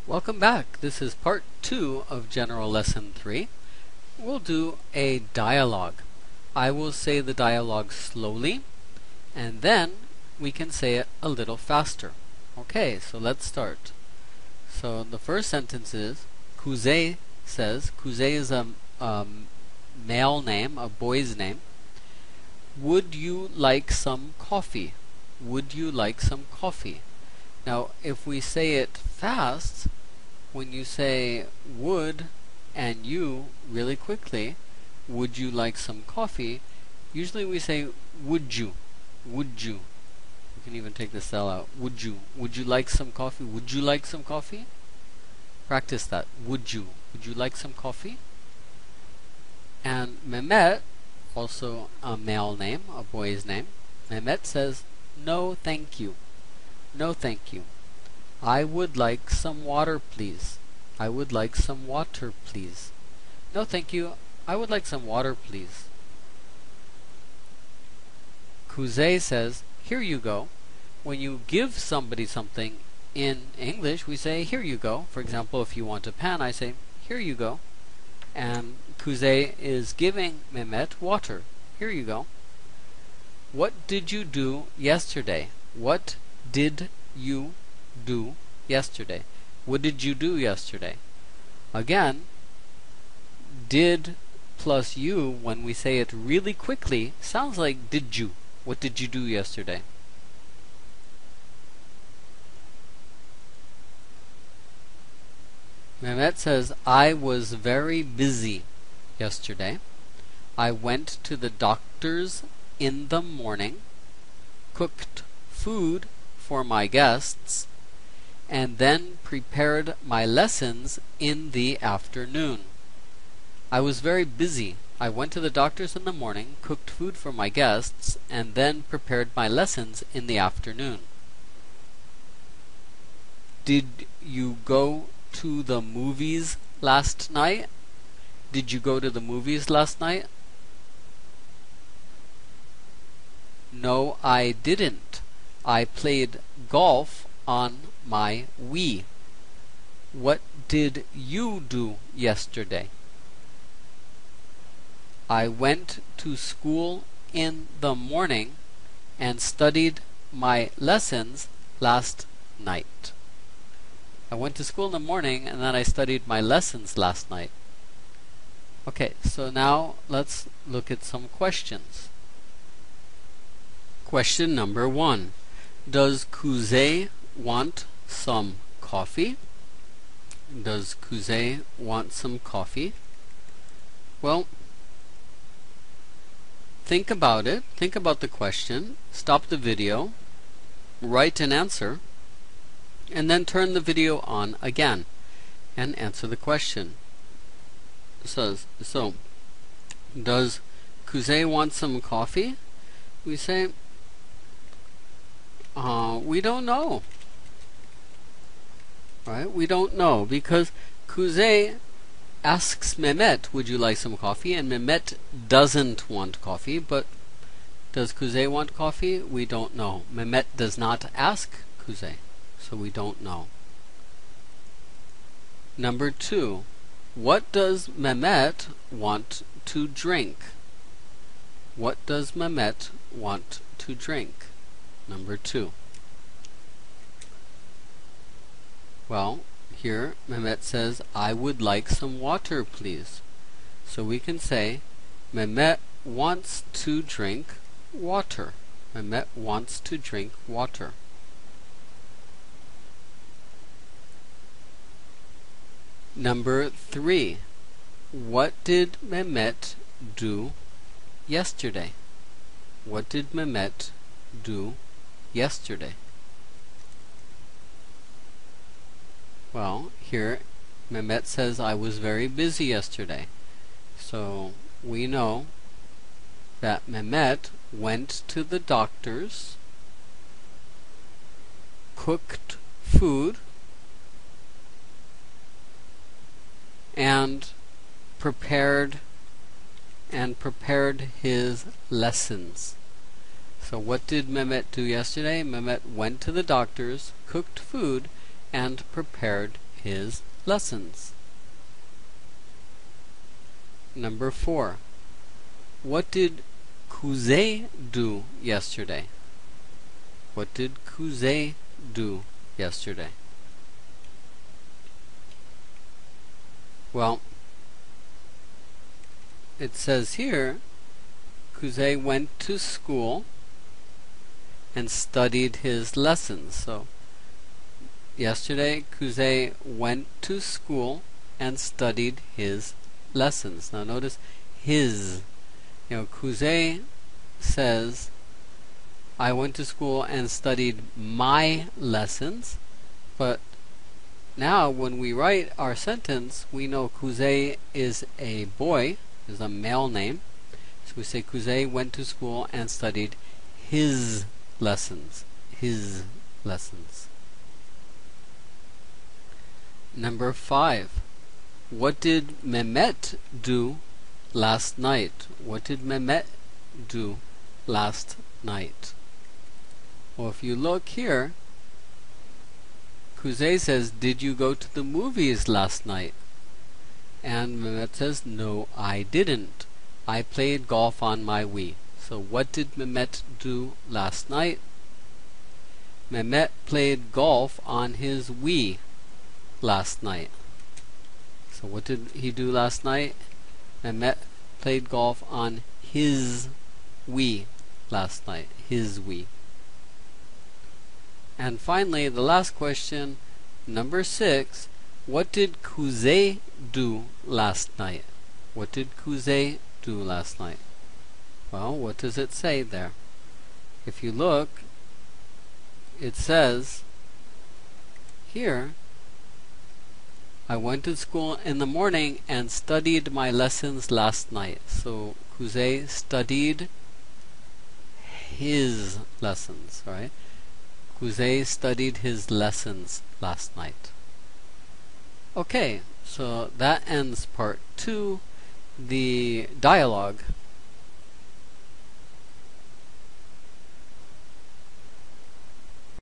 Welcome back. This is part 2 of General Lesson 3. We'll do a dialogue. I will say the dialogue slowly, and then we can say it a little faster. Okay, so let's start. So the first sentence is, Kuzey says, Kuzey is a male name, a boy's name. Would you like some coffee? Would you like some coffee? Now, if we say it fast, when you say would and you really quickly, would you like some coffee? Usually we say would you. Would you. You can even take the cell out. Would you. Would you like some coffee? Would you like some coffee? Practice that. Would you. Would you like some coffee? And Mehmet, also a male name, a boy's name. Mehmet says, no thank you. No thank you. I would like some water, please. I would like some water, please. No thank you. I would like some water, please. Kuzey says, here you go. When you give somebody something in English, we say, here you go. For example, if you want a pen, I say, here you go. And Kuzey is giving Mehmet water. Here you go. What did you do yesterday? What did you do yesterday? What did you do yesterday? Again, did plus you, when we say it really quickly, sounds like did you. What did you do yesterday? Mehmet says, I was very busy yesterday. I went to the doctor's in the morning, cooked food for my guests, and then prepared my lessons in the afternoon. I was very busy. I went to the doctor's in the morning, cooked food for my guests, and then prepared my lessons in the afternoon. Did you go to the movies last night? Did you go to the movies last night? No, I didn't. I played golf on my Wii. What did you do yesterday? I went to school in the morning and studied my lessons last night. I went to school in the morning and then I studied my lessons last night. Okay, so now let's look at some questions. Question number 1. Does Kuzey want some coffee? Does Kuzey want some coffee? Well, think about it. Think about the question. Stop the video. Write an answer. And then turn the video on again and answer the question. So does Kuzey want some coffee? We say, we don't know. Right? We don't know because Kuzey asks Mehmet, would you like some coffee? And Mehmet doesn't want coffee, but does Kuzey want coffee? We don't know. Mehmet does not ask Kuzey, so we don't know. Number 2. What does Mehmet want to drink? What does Mehmet want to drink? Number 2. Well, here Mehmet says, I would like some water, please. So we can say, Mehmet wants to drink water. Mehmet wants to drink water. Number 3. What did Mehmet do yesterday? What did Mehmet do yesterday? Well, here Mehmet says, I was very busy yesterday. So we know that Mehmet went to the doctor's, cooked food, and prepared his lessons. So what did Mehmet do yesterday? Mehmet went to the doctor's, cooked food, and prepared his lessons. Number 4. What did Kuzey do yesterday? What did Kuzey do yesterday? Well, it says here, Kuzey went to school and studied his lessons. So, yesterday, Kuzey went to school and studied his lessons. Now notice his. Kuzey says, I went to school and studied my lessons, but now when we write our sentence, we know Kuzey is a boy, is a male name. So we say Kuzey went to school and studied his lessons. His lessons. Number 5. What did Mehmet do last night? What did Mehmet do last night? Well, if you look here, Kuzey says, did you go to the movies last night? And Mehmet says, no, I didn't. I played golf on my Wii. So what did Mehmet do last night? Mehmet played golf on his Wii last night. So what did he do last night? Mehmet played golf on his Wii last night. His Wii. And finally, the last question, number 6. What did Kuzey do last night? What did Kuzey do last night? Well, what does it say there? If you look, it says here, I went to school in the morning and studied my lessons last night. So Kuzey studied his lessons, right? Kuzey studied his lessons last night. Okay, so that ends part 2. The dialogue